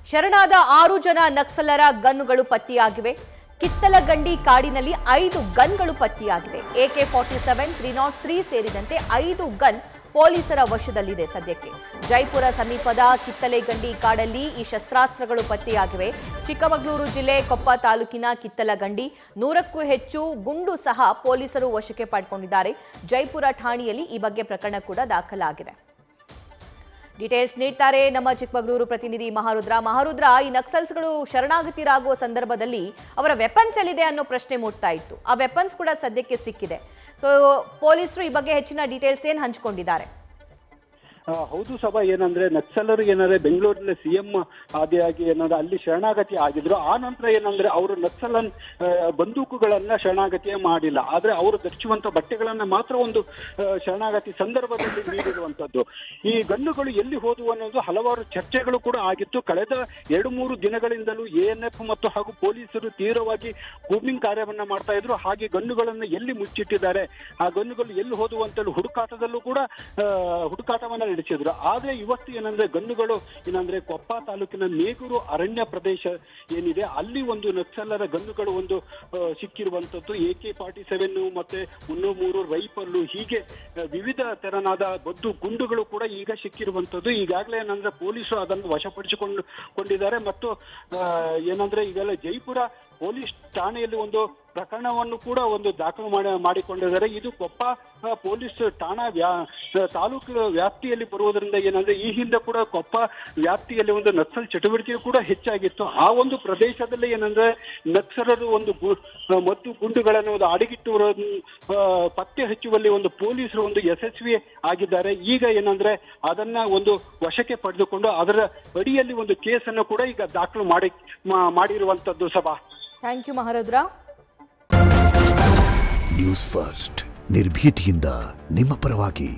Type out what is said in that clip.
ಶರಣಾದ 6 ಜನ ನಕ್ಸಲರ ಗನ್ನುಗಳು ಪತ್ತೆಯಾಗಿವೆ. ಕಿತ್ತಲಗಂಡಿ ಕಾಡಿನಲ್ಲಿ 5 ಗನ್ಗಳು ಪತ್ತೆಯಾಗಿವೆ. AK-47, 303 ಸೇರಿದಂತೆ 5 ಗನ್ ಪೊಲೀಸರ ವಶದಲ್ಲಿದೆ. ಸದ್ಯಕ್ಕೆ ಜೈಪುರ ಸಮೀಪದ ಕಿತ್ತಲೆಗಂಡಿ ಕಾಡಲ್ಲಿ ಈ ಶಸ್ತ್ರಾಸ್ತ್ರಗಳು ಪತ್ತೆಯಾಗಿವೆ. ಚಿಕ್ಕಮಗಳೂರು ಜಿಲ್ಲೆ ಕೊಪ್ಪ ತಾಲೂಕಿನ ಕಿತ್ತಲಗಂಡಿ 100ಕ್ಕೂ ಹೆಚ್ಚು ಗುಂಡು ಸಹ ಪೊಲೀಸರು ವಶಕ್ಕೆ ಪಡೆದುಕೊಂಡಿದ್ದಾರೆ. ಜೈಪುರ ಠಾಣೆಯಲ್ಲಿ ಈ ಬಗ್ಗೆ ಪ್ರಕರಣ ಕೂಡ ದಾಖಲಾಗಿದೆ. ಡೀಟೇಲ್ಸ್ ನೀಡ್ತಾರೆ ನಮ್ಮ ಚಿಕ್ಕಮಗಳೂರು ಪ್ರತಿನಿಧಿ ಮಹಾರುದ್ರ. ಈ ನಕ್ಸಲ್ಸ್ಗಳು ಶರಣಾಗತಿರಾಗುವ ಸಂದರ್ಭದಲ್ಲಿ ಅವರ ವೆಪನ್ಸ್ ಎಲ್ಲಿದೆ ಅನ್ನೋ ಪ್ರಶ್ನೆ ಮೂಡ್ತಾ ಇತ್ತು. ಆ ವೆಪನ್ಸ್ ಕೂಡ ಸದ್ಯಕ್ಕೆ ಸಿಕ್ಕಿದೆ. ಸೊ ಪೊಲೀಸರು ಈ ಬಗ್ಗೆ ಹೆಚ್ಚಿನ ಡೀಟೇಲ್ಸ್ ಏನು ಹಂಚಿಕೊಂಡಿದ್ದಾರೆ? ಹೌದು ಸಭಾ, ಏನಂದ್ರೆ ನಕ್ಸಲರು ಏನಂದ್ರೆ ಬೆಂಗಳೂರಿನಲ್ಲಿ ಸಿಎಂ ಆದಿಯಾಗಿ ಏನಂದ್ರೆ ಅಲ್ಲಿ ಶರಣಾಗತಿ ಆಗಿದ್ರು. ಆ ನಂತರ ಏನಂದ್ರೆ ಅವರು ನಕ್ಸಲನ್ ಬಂದೂಕುಗಳನ್ನ ಶರಣಾಗತಿಯೇ ಮಾಡಿಲ್ಲ, ಆದ್ರೆ ಅವರು ಧರಿಸುವಂತ ಬಟ್ಟೆಗಳನ್ನ ಮಾತ್ರ ಒಂದು ಶರಣಾಗತಿ ಸಂದರ್ಭದಲ್ಲಿ ನೀಡಿರುವಂತದ್ದು. ಈ ಗನ್ನುಗಳು ಎಲ್ಲಿ ಹೋದವು ಅನ್ನೋದು ಹಲವಾರು ಚರ್ಚೆಗಳು ಕೂಡ ಆಗಿತ್ತು. ಕಳೆದ 2-3 ದಿನಗಳಿಂದಲೂ ANF ಮತ್ತು ಹಾಗೂ ಪೊಲೀಸರು ತೀವ್ರವಾಗಿ ಕೂಂಬಿಂಗ್ ಕಾರ್ಯವನ್ನ ಮಾಡ್ತಾ ಇದ್ರು. ಹಾಗೆ ಗನ್ನುಗಳನ್ನ ಎಲ್ಲಿ ಮುಚ್ಚಿಟ್ಟಿದ್ದಾರೆ, ಆ ಗನ್ನುಗಳು ಎಲ್ಲಿ ಹೋದವು ಅಂತೇಳಿ ಹುಡುಕಾಟದಲ್ಲೂ ಕೂಡ ಹುಡುಕಾಟವನ್ನ ನಡೆಸಿದ್ರು. ಆದ್ರೆ ಇವತ್ತು ಏನಂದ್ರೆ ಗನ್ನುಗಳು ಏನಂದ್ರೆ ಕೊಪ್ಪ ತಾಲೂಕಿನ ಮೇಗೂರು ಅರಣ್ಯ ಪ್ರದೇಶ ಏನಿದೆ ಅಲ್ಲಿ ಒಂದು ನಕ್ಸಲರ ಗನ್ನುಗಳು ಒಂದು ಸಿಕ್ಕಿರುವಂತದ್ದು. AK-47 ಮತ್ತೆ 303 ರೈಫಲ್ಲು ಹೀಗೆ ವಿವಿಧ ತೆರನಾದ ಬದ್ದು ಗುಂಡುಗಳು ಕೂಡ ಈಗ ಸಿಕ್ಕಿರುವಂತದ್ದು. ಈಗಾಗಲೇ ಏನಂದ್ರೆ ಪೊಲೀಸರು ಅದನ್ನು ವಶಪಡಿಸಿಕೊಂಡಿದ್ದಾರೆ. ಮತ್ತು ಏನಂದ್ರೆ ಈಗೆಲ್ಲ ಜೈಪುರ ಪೊಲೀಸ್ ಠಾಣೆಯಲ್ಲಿ ಒಂದು ಪ್ರಕರಣವನ್ನು ಕೂಡ ಒಂದು ದಾಖಲು ಮಾಡಿಕೊಂಡಿದ್ದಾರೆ. ಇದು ಕೊಪ್ಪ ಪೊಲೀಸ್ ಠಾಣಾ ತಾಲೂಕು ವ್ಯಾಪ್ತಿಯಲ್ಲಿ ಬರುವುದರಿಂದ ಏನಂದ್ರೆ ಈ ಹಿಂದೆ ಕೂಡ ಕೊಪ್ಪ ವ್ಯಾಪ್ತಿಯಲ್ಲಿ ಒಂದು ನಕ್ಸಲ್ ಚಟುವಟಿಕೆ ಕೂಡ ಹೆಚ್ಚಾಗಿತ್ತು. ಆ ಒಂದು ಪ್ರದೇಶದಲ್ಲಿ ಏನಂದ್ರೆ ನಕ್ಸಲರು ಒಂದು ಮದ್ದು ಗುಂಡುಗಳನ್ನು ಒಂದು ಅಡಗಿಟ್ಟು ಪತ್ತೆ ಹಚ್ಚುವಲ್ಲಿ ಒಂದು ಪೊಲೀಸರು ಒಂದು ಯಶಸ್ವಿ ಆಗಿದ್ದಾರೆ. ಈಗ ಏನಂದ್ರೆ ಅದನ್ನ ಒಂದು ವಶಕ್ಕೆ ಪಡೆದುಕೊಂಡು ಅದರ ಅಡಿಯಲ್ಲಿ ಒಂದು ಕೇಸನ್ನು ಕೂಡ ಈಗ ದಾಖಲು ಮಾಡಿರುವಂತದ್ದು. ಸಭಾ, thank you Maharudra. News first ನಿರ್ಭೀತಿಯಿಂದ ನಿಮ್ಮ ಪರವಾಗಿ.